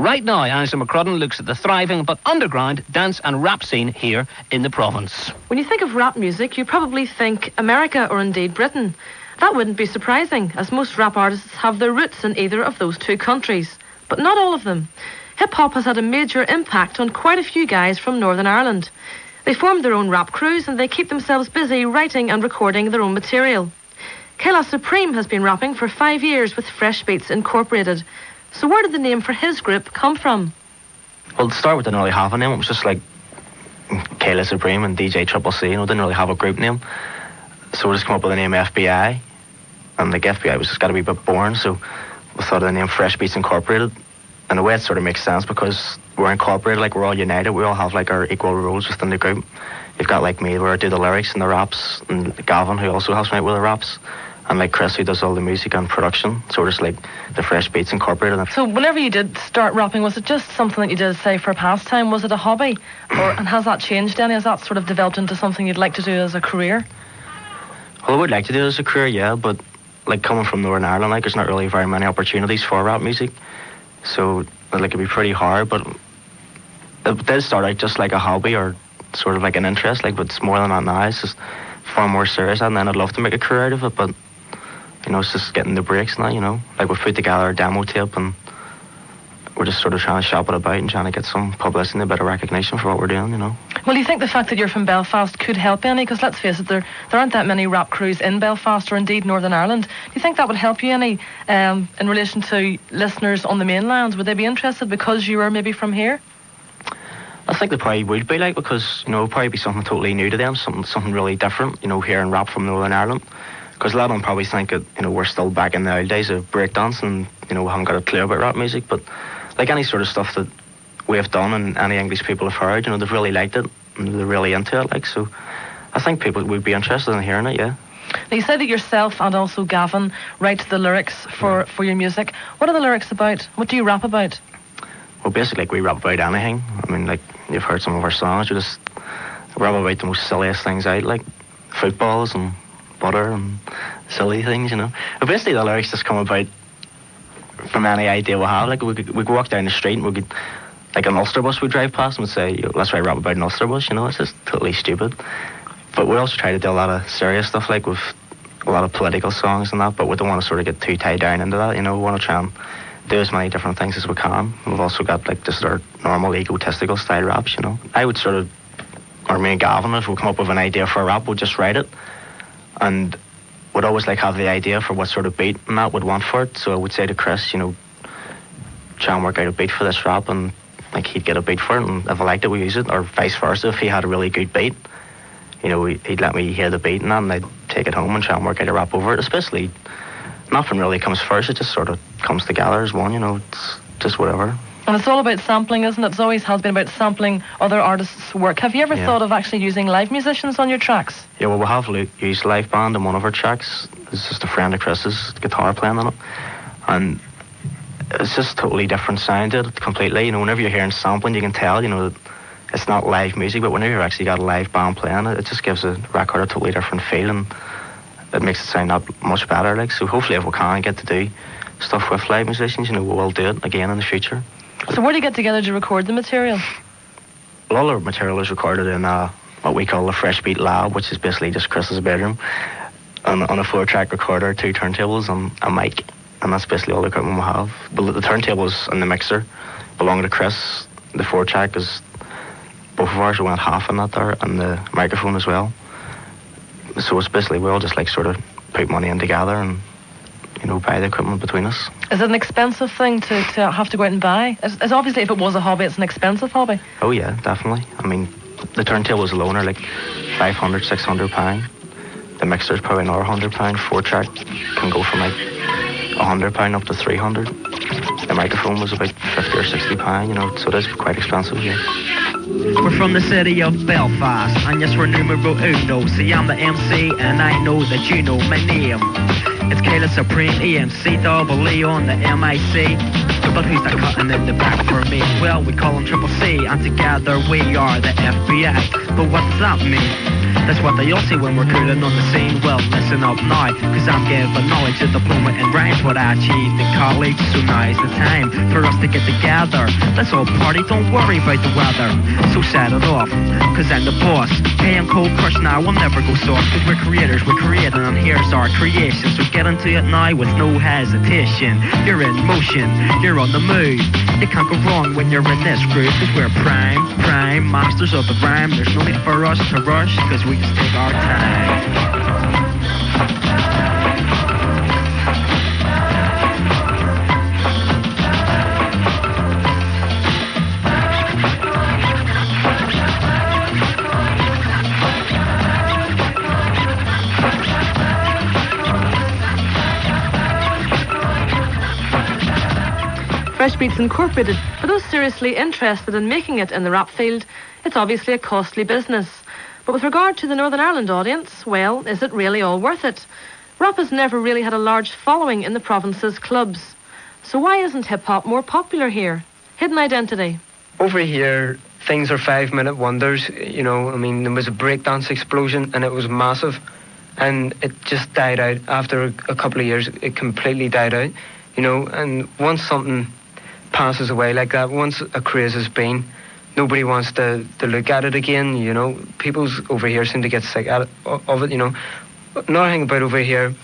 Right now, Angela McCrudden looks at the thriving but underground dance and rap scene here in the province. When you think of rap music, you probably think America or indeed Britain. That wouldn't be surprising, as most rap artists have their roots in either of those two countries. But not all of them. Hip-hop has had a major impact on quite a few guys from Northern Ireland. They formed their own rap crews and they keep themselves busy writing and recording their own material. Kayla Supreme has been rapping for 5 years with Fresh Beats Incorporated. So where did the name for his group come from? Well, to start with, didn't really have a name. It was just like Kayla Supreme and DJ Triple C. Didn't really have a group name. So we just came up with the name FBI. And like FBI was just got to be a bit boring, so we thought of the name Fresh Beats Incorporated. In a way, it sort of makes sense because we're incorporated, like we're all united. We all have like our equal roles within the group. You've got like me, where I do the lyrics and the raps, and Gavin, who also helps me out with the raps, and like Chris, who does all the music and production. So we're just like the Fresh Beats Incorporated. So whenever you did start rapping, was it just something that you did, say, for pastime? Was it a hobby? And has that changed any? Has that sort of developed into something you'd like to do as a career? Well, I would like to do it as a career, yeah, but like coming from Northern Ireland, like there's not really very many opportunities for rap music. So like it'd be pretty hard, but it did start out just like a hobby or sort of like an interest, like, but it's more than that now. It's just far more serious, and then I'd love to make a career out of it, but you know, it's just getting the breaks now, you know. Like we've put together a demo tape and we're just sort of trying to shop it about and trying to get some publicity and a bit of recognition for what we're doing, you know. Well, do you think the fact that you're from Belfast could help any? Because let's face it, there aren't that many rap crews in Belfast or indeed Northern Ireland. Do you think that would help you any in relation to listeners on the mainland? Would they be interested because you were maybe from here? I think they probably would be, like, because, you know, it'd probably be something totally new to them, something really different, you know, hearing rap from Northern Ireland. Because a lot of them probably think that, you know, we're still back in the old days of breakdance and, you know, we haven't got a clue about rap music. But like any sort of stuff that we have done and any English people have heard, you know, they've really liked it and they're really into it, like, so I think people would be interested in hearing it, yeah. Now, you said that yourself and also Gavin write the lyrics for your music. What are the lyrics about? What do you rap about? Well, basically, like, we rap about anything. I mean, like, you've heard some of our songs, we just rap about the most silliest things out, like footballs and butter and silly things, you know. But basically, the lyrics just come about from any idea we have. Like, we could walk down the street and we could, like an Ulster bus we drive past and would say, let's write rap about an Ulster bus, you know. It's just totally stupid. But we also try to do a lot of serious stuff, like with a lot of political songs and that, but we don't want to sort of get too tied down into that, you know. We want to try and do as many different things as we can. We've also got like just our normal egotistical style raps, you know. I would sort of, or me and Gavin, if we come up with an idea for a rap, we'd just write it, and would always like have the idea for what sort of beat and that would want for it. So I would say to Chris, you know, try and work out a beat for this rap, and like he'd get a beat for it, and if I liked it, we use it, or vice versa. If he had a really good beat, you know, he'd let me hear the beat and that, and I'd take it home and try and work out a rap over it. Especially, nothing really comes first, it just sort of comes together as one, you know. It's just whatever. And it's all about sampling, isn't it? It always has been about sampling other artists' work. Have you ever thought of actually using live musicians on your tracks? Yeah, well, we have used live band on one of our tracks. It's just a friend of Chris's guitar playing on it, and it's just totally different sound to it completely. You know, whenever you're hearing sampling, you can tell, you know, that it's not live music, but whenever you've actually got a live band playing it, it just gives a record a totally different feel, and it makes it sound that much better. Like, so hopefully if we can get to do stuff with live musicians, you know, we will do it again in the future. So where do you get together to record the material? Well, all our material is recorded in what we call the Fresh Beat Lab, which is basically just Chris's bedroom, on a 4-track recorder, 2 turntables and a mic, and that's basically all the equipment we have. But the turntables and the mixer belong to Chris. The 4-track is both of ours. We went half on that there, and the microphone as well. So it's basically we all just like sort of put money in together and, you know, buy the equipment between us. Is it an expensive thing to have to go out and buy? It's obviously, if it was a hobby, it's an expensive hobby. Oh yeah, definitely. I mean, the turntables alone are like £500, £600. The mixer's probably another £100. 4-track can go from like £100 up to £300. The microphone was about £50 or £60, you know, so it is quite expensive, yeah. We're from the city of Belfast, and yes, we're numero uno. See, I'm the MC, and I know that you know my name. It's Kayla Supreme, EMC, on the MIC. But who's that cutting in the back for me? Well, we call him Triple C, and together we are the FBI. But what does that mean? That's what they all say when we're cooling on the scene. Well, listen up now, cause I'm giving knowledge, a diploma and rhymes what I achieved in college. So now is the time for us to get together. Let's all party, don't worry about the weather. So set it off, cause I'm the boss. Hey, I'm Cold Crush now, we'll never go soft, cause we're creators, we're creating, and here's our creation. So get into it now with no hesitation. You're in motion, you're on the move. You can't go wrong when you're in this groove, cause we're prime masters of the rhyme. There's no need for us to rush, cause we just take our time. Fresh Beats Incorporated, for those seriously interested in making it in the rap field, it's obviously a costly business. But with regard to the Northern Ireland audience, well, is it really all worth it? Rap has never really had a large following in the province's clubs. So why isn't hip-hop more popular here? Hidden Identity. Over here, things are 5-minute wonders. You know, I mean, there was a breakdance explosion and it was massive. And it just died out. After a couple of years, it completely died out. You know, and once something passes away like that, once a craze has been, nobody wants to look at it again. You know, people over here seem to get sick of it. You know, another thing about over here,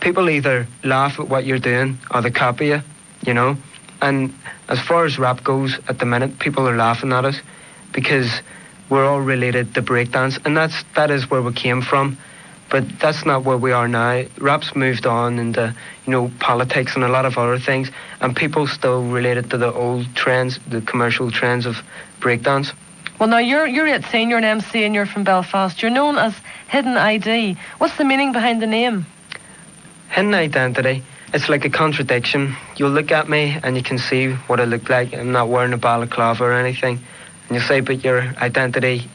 people either laugh at what you're doing or they copy you. You know, and as far as rap goes at the minute, people are laughing at us because we're all related to breakdance, and that is where we came from. But that's not where we are now. Rap's moved on into, you know, politics and a lot of other things, and people still related to the old trends, the commercial trends of breakdance. Well, now you're 18, you're an MC, and you're from Belfast. You're known as Hidden ID. What's the meaning behind the name? Hidden Identity. It's like a contradiction. You'll look at me and you can see what I look like. I'm not wearing a balaclava or anything. And you say, but your identity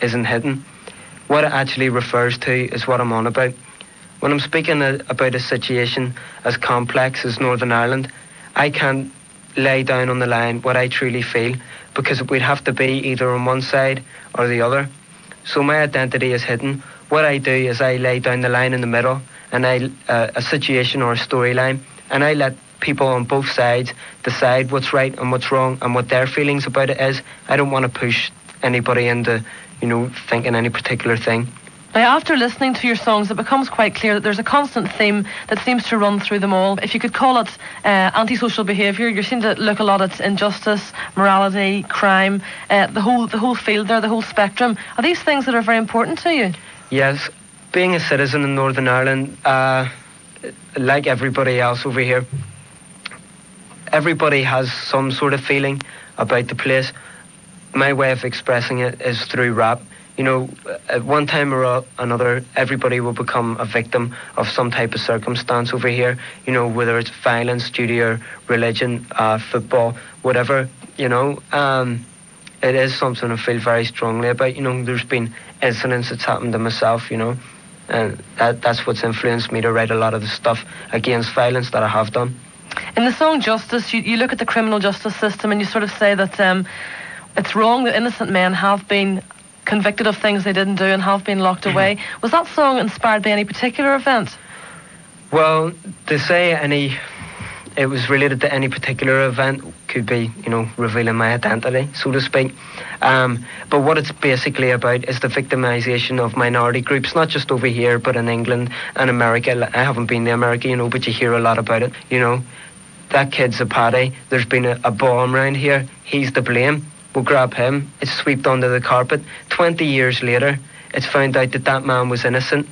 isn't hidden. What it actually refers to is what I'm on about. When I'm speaking about a situation as complex as Northern Ireland, I can't lay down on the line what I truly feel, because we'd have to be either on one side or the other. So my identity is hidden. What I do is I lay down the line in the middle, and a situation or a storyline, and I let people on both sides decide what's right and what's wrong and what their feelings about it is. I don't want to push anybody into, you know, thinking any particular thing. Now, after listening to your songs, it becomes quite clear that there's a constant theme that seems to run through them all. If you could call it antisocial behaviour, you seem to look a lot at injustice, morality, crime, the whole field there, the whole spectrum. Are these things that are very important to you? Yes. Being a citizen in Northern Ireland, like everybody else over here, everybody has some sort of feeling about the place. My way of expressing it is through rap. You know, at one time or another, everybody will become a victim of some type of circumstance over here. You know, whether it's violence due to your religion, football, whatever, you know. It is something I feel very strongly about. You know, there's been incidents that's happened to myself, you know, and that's what's influenced me to write a lot of the stuff against violence that I have done. In the song Justice, you look at the criminal justice system and you sort of say that it's wrong that innocent men have been convicted of things they didn't do and have been locked away. Was that song inspired by any particular event? Well, to say it was related to any particular event could be, you know, revealing my identity, so to speak. But what it's basically about is the victimization of minority groups, not just over here, but in England and America. I haven't been to America, you know, but you hear a lot about it, you know. That kid's a paddy. There's been a bomb around here. He's to blame. We'll grab him. It's swept under the carpet. 20 years later, it's found out that man was innocent.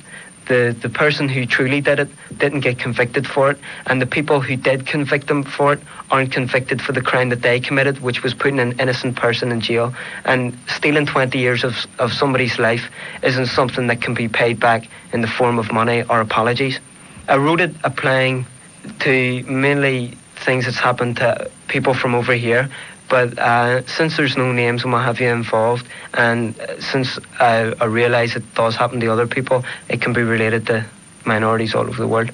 The person who truly did it didn't get convicted for it, and the people who did convict them for it aren't convicted for the crime that they committed, which was putting an innocent person in jail. And stealing 20 years of somebody's life isn't something that can be paid back in the form of money or apologies. I wrote it applying to mainly things that's happened to people from over here, but since there's no names and what have you involved, and since I realise it does happen to other people, it can be related to minorities all over the world.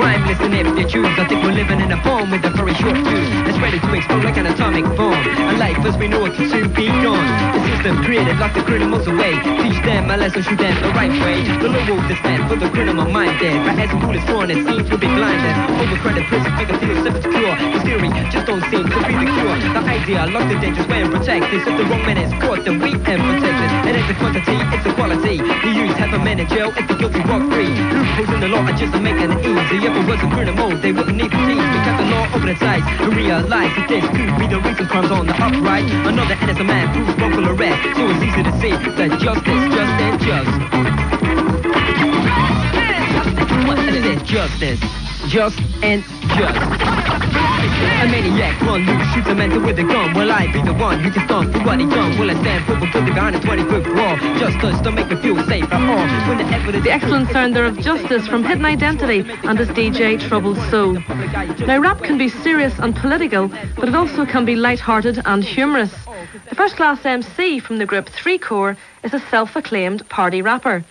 rhymeless and if they choose. I think we're living in a bomb with a very short fuse. It's ready to explode like an atomic bomb. And life as we know it can soon be gone. The system created locked the criminals away. Teach them a lesson, shoot them the right way. The low road is meant for the criminal minded. But as the rule is drawn, it seems to be blinded. Overcrowded prison, make a feel safe to cure. This theory just don't seem to be the cure. The idea, lock the dangerous way and protect this. If the wrong man is caught, then we can protect it. It ain't the quantity, it's the quality. The youth have a man in jail if the guilty walk free. Loopholes in the law are just to make it easy. If it was a criminal, they wouldn't need to tease. We cut the law over its eyes and realize that this could be the reason crimes on the upright. Another innocent man proves wrongful arrest. So it's easy to see that justice, just and just. What is it? Justice, just and just. A maniac, one loose, shoots a man with a gun. Will I be the one who can stomp for what he done? Will I stand for guilty behind a 20-foot wall? Justice don't make me feel safe at all. When the evidence... The excellent sound there of Justice from Hidden Identity and his DJ Troubled Soul. Now rap can be serious and political, but it also can be light-hearted and humorous. The first class MC from the group 3 Core is a self-acclaimed party rapper.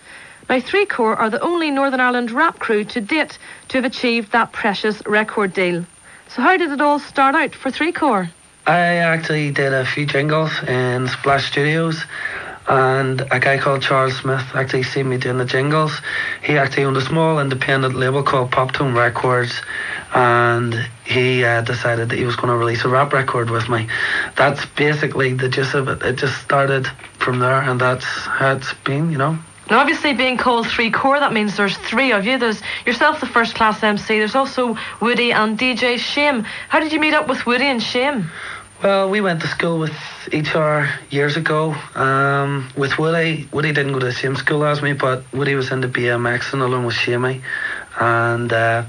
Now 3 Core are the only Northern Ireland rap crew to date to have achieved that precious record deal. So how did it all start out for 3 Core? I actually did a few jingles in Splash Studios, and a guy called Charles Smith actually seen me doing the jingles. He actually owned a small independent label called Pop Tone Records, and he decided that he was going to release a rap record with me. That's basically the gist of it. It just started from there, and that's how it's been, you know. Now obviously being called 3 Core, that means there's 3 of you. There's yourself, the first class MC, there's also Woody and DJ Shame. How did you meet up with Woody and Shame? Well, we went to school with each other years ago. With Woody didn't go to the same school as me, but Woody was into BMXing along with Shamey. And the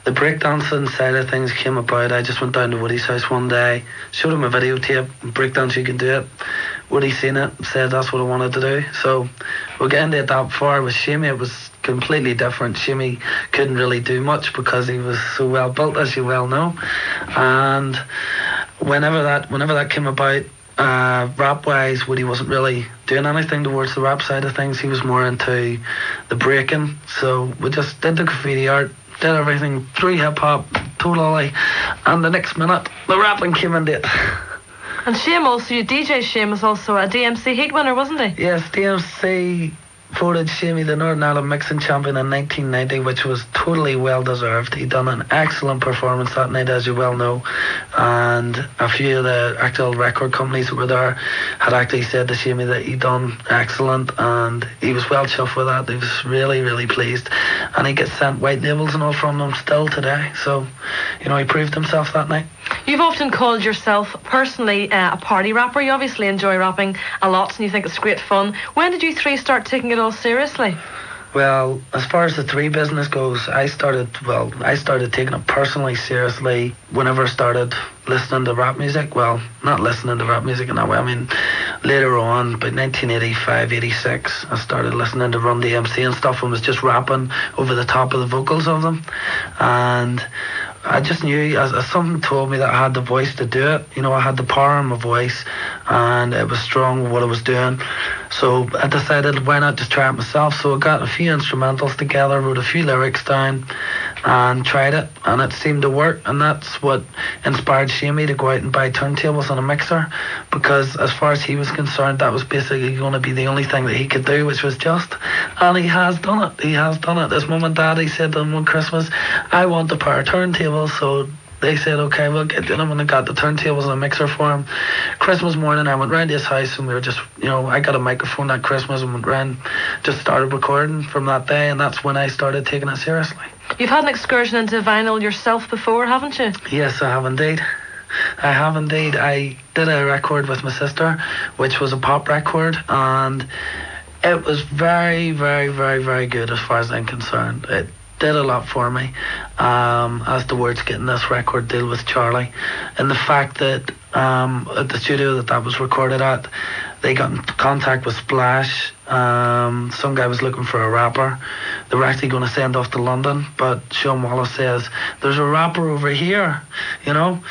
breakdancing side of things came about. I just went down to Woody's house one day, showed him a videotape, breakdance, you can do it. Woody seen it, said that's what I wanted to do. So we're getting it that far. With Shamey, it was completely different. Shamey couldn't really do much because he was so well built, as you well know. And whenever that came about, rap-wise, Woody wasn't really doing anything towards the rap side of things. He was more into the breaking. So we just did the graffiti art, did everything through hip-hop, totally. And the next minute, the rapping came into it. And Shame also, your DJ Shame was also a DMC Heat winner, wasn't he? Yes, DMC voted Shamey the Northern Ireland Mixing Champion in 1990, which was totally well deserved. He done an excellent performance that night, as you well know, and a few of the actual record companies that were there had actually said to Shamey that he done excellent, and he was well chuffed with that. He was really, really pleased, and he gets sent white labels and all from them still today. So, you know, he proved himself that night. You've often called yourself personally a party rapper. You obviously enjoy rapping a lot and you think it's great fun. When did you 3 start taking it all seriously? Well, as far as the 3 business goes, I started taking it personally seriously whenever I started listening to rap music. Well, not listening to rap music in that way. I mean, later on, by 1985, 86, I started listening to Run DMC and stuff and was just rapping over the top of the vocals of them. And I just knew, as something told me that I had the voice to do it. You know, I had the power in my voice and it was strong with what I was doing. So I decided, why not just try it myself? So I got a few instrumentals together, wrote a few lyrics down and tried it, and it seemed to work. And that's what inspired Shamey to go out and buy turntables and a mixer, because as far as he was concerned, that was basically going to be the only thing that he could do, which was just. And he has done it. He has done it. His mum and dad, he said to them one Christmas, I want a pair of turntables. So they said, okay, we'll get to them, and I got the turntables and a mixer for him. Christmas morning, I went round to his house, and we were just, you know, I got a microphone that Christmas and went round, just started recording from that day, and that's when I started taking it seriously. You've had an excursion into vinyl yourself before, haven't you? Yes, I have indeed. I did a record with my sister, which was a pop record, and it was very, very, very, very good as far as I'm concerned. It did a lot for me as towards getting this record deal with Charlie, and the fact that at the studio that was recorded at, they got in contact with Splash. Some guy was looking for a rapper. They were actually going to send off to London, but Sean Wallace says there's a rapper over here, you know,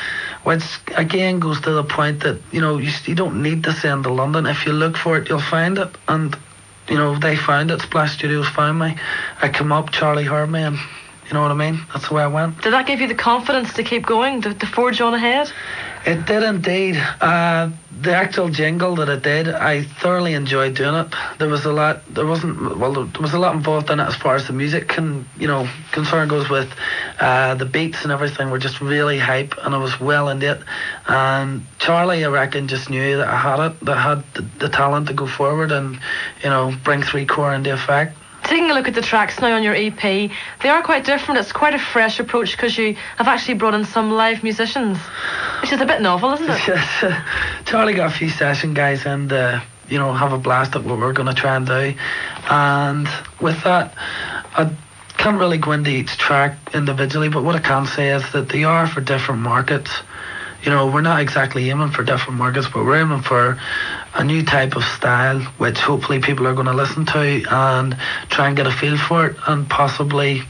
which again goes to the point that, you know, you don't need to send to London. If you look for it, you'll find it. And you know, they found it. Splash Studios found me. I come up, Charlie heard me, and You know what I mean? That's the way I went. Did that give you the confidence to keep going, to forge on ahead? It did indeed. The actual jingle that I did, I thoroughly enjoyed doing it. There was a lot involved in it as far as the music concern goes, with the beats and everything were just really hype, and I was well into it. And Charlie, I reckon, just knew that I had it, that I had the talent to go forward and, bring 3-core into effect. Taking a look at the tracks now on your EP, they are quite different. It's quite a fresh approach because you have actually brought in some live musicians, which is a bit novel, isn't it? Yes. Charlie got a few session guys and, have a blast at what we're going to try and do. And with that, I can't really go into each track individually, but what I can say is that they are for different markets. We're not exactly aiming for different markets, but we're aiming for a new type of style, which hopefully people are going to listen to and try and get a feel for it, and possibly,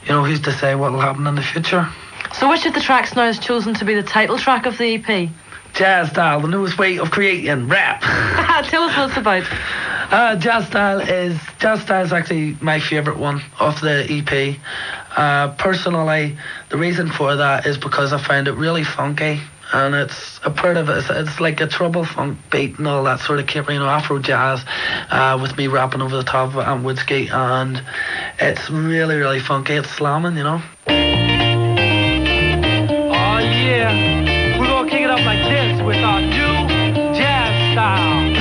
who's to say what will happen in the future. So which of the tracks now is chosen to be the title track of the EP? Jazz Style, the newest way of creating rap. Tell us what it's about. Jazz Style is actually my favourite one of the EP. Personally, the reason for that is because I found it really funky, and it's a part of it. It's like a treble funk beat and all that sort of caper, Afro jazz, with me rapping over the top of it and Woodski, and it's really, really funky. It's slamming, Oh yeah, we're gonna kick it up like this with our new jazz style.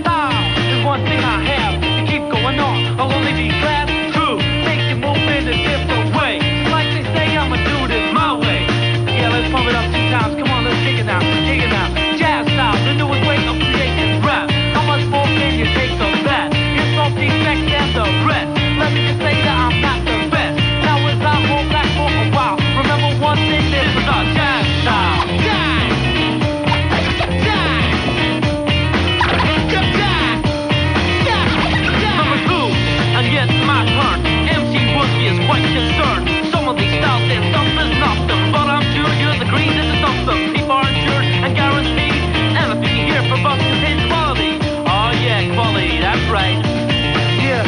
Style is one thing I have to keep going on. I'll only be glad to make you move in a different way. Like they say, I'ma do this my way. Yeah, let's pump it up 2 times. Come on, let's kick it now, kick it now. Jazz style, the newest way of creating rap. How much more can you take of that? It's all defect and the rest. Let me just say that I'm not the best. Now as I hold back for a while, remember one thing, this is our jazz style. Number 2, and yes, my turn. MC Woodsy is quite concerned. Some of these styles and stuff is nothing, but I'm sure you'll agree this is something. People are insured and guaranteed, and if you hear from us, contains quality. Oh yeah, quality, that's right. Yeah,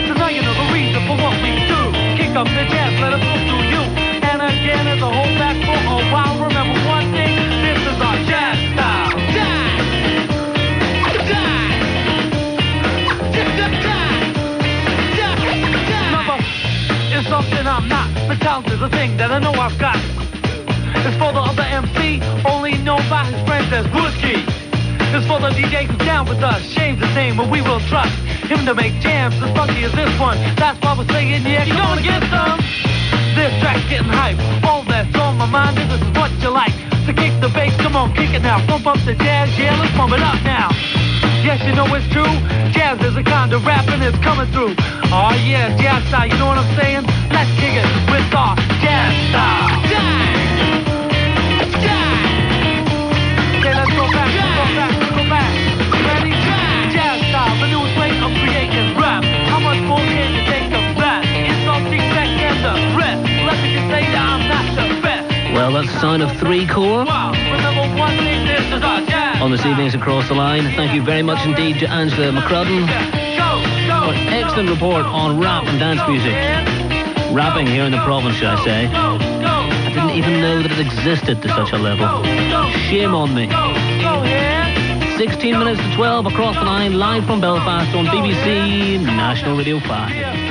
so now you know the reason for what we do. Kick up the jazz, let it flow through you. And again, as a whole back for a while, remember one thing, this is our jazz style. Remember, it's something I'm not, but talent is a thing that I know I've got. It's for the other MC, only known by his friends as Woodski. It's for the DJ who's down with us, Shane's the name, and we will trust him to make jams as funky as this one. That's why we're saying, yeah, you gonna get some. This track's getting hype, all that's on my mind is this is what you like. So kick the bass, come on, kick it now. Pump up the jazz, yeah, let's pump it up now. Yes, you know it's true, jazz is a kind of rapping it's coming through. Oh yeah, jazz style, you know what I'm saying? Let's kick it with our jazz style. Okay, let's go back. Ready? Jazz style, the newest way of creating rap. How much more can you take of that? It's all defect and the rest. Let me just say that I'm not the best. Well, that's the sound of 3-core Wow, remember one thing, this is our jazz. on this evening's Across the Line. Thank you very much indeed to Angela McCrudden for an excellent report on rap and dance music. Rapping here in the province, shall I say. I didn't even know that it existed to such a level. Shame on me. 16 minutes to 12 Across the Line, live from Belfast on BBC National Radio 5.